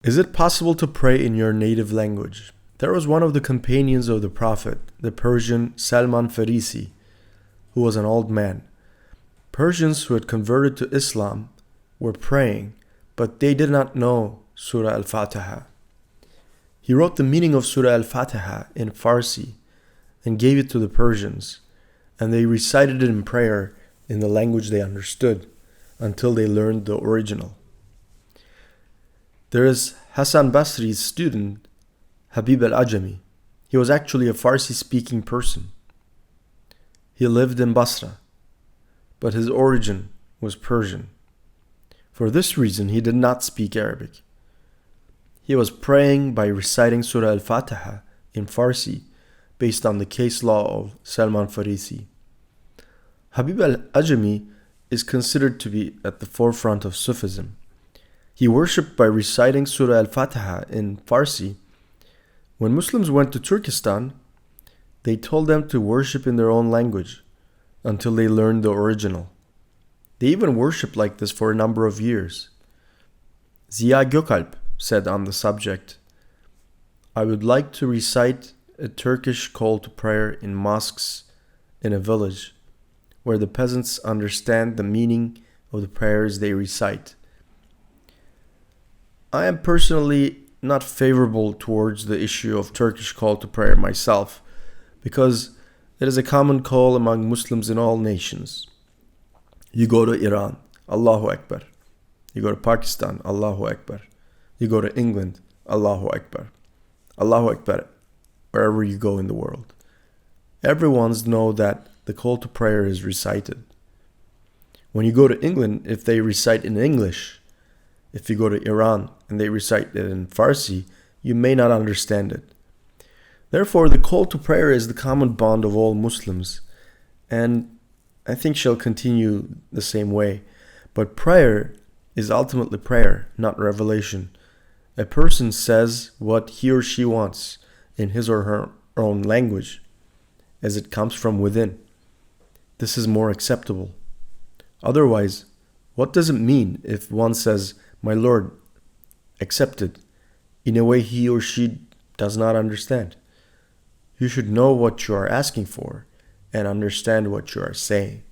Is it possible to pray in your native language? There was one of the companions of the Prophet, the Persian Selman Farisi, who was an old man. Persians who had converted to Islam were praying, but they did not know Surah al-Fatihah. He wrote the meaning of Surah al-Fatihah in Farsi and gave it to the Persians, and they recited it in prayer in the language they understood until they learned the original. There is Hasan Basri's student, Habib al-Ajami. He was actually a Farsi-speaking person. He lived in Basra, but his origin was Persian. For this reason, he did not speak Arabic. He was praying by reciting Surah al-Fatihah in Farsi based on the case law of Salman Farisi. Habib al-Ajami is considered to be at the forefront of Sufism. He worshipped by reciting Surah al-Fatihah in Farsi. When Muslims went to Turkestan, they told them to worship in their own language until they learned the original. They even worshipped like this for a number of years. Ziya Gökalp said on the subject, "I would like to recite a Turkish call to prayer in mosques in a village where the peasants understand the meaning of the prayers they recite." I am personally not favorable towards the issue of Turkish call to prayer myself, because it is a common call among Muslims in all nations. You go to Iran, Allahu Akbar. You go to Pakistan, Allahu Akbar. You go to England, Allahu Akbar. Allahu Akbar, wherever you go in the world. Everyone's know that the call to prayer is recited. When you go to England, if they recite in English, if you go to Iran and they recite it in Farsi, you may not understand it. Therefore, the call to prayer is the common bond of all Muslims, and I think shall continue the same way. But prayer is ultimately prayer, not revelation. A person says what he or she wants in his or her own language, as it comes from within. This is more acceptable. Otherwise, what does it mean if one says, "My Lord," accepted, in a way he or she does not understand? You should know what you are asking for and understand what you are saying.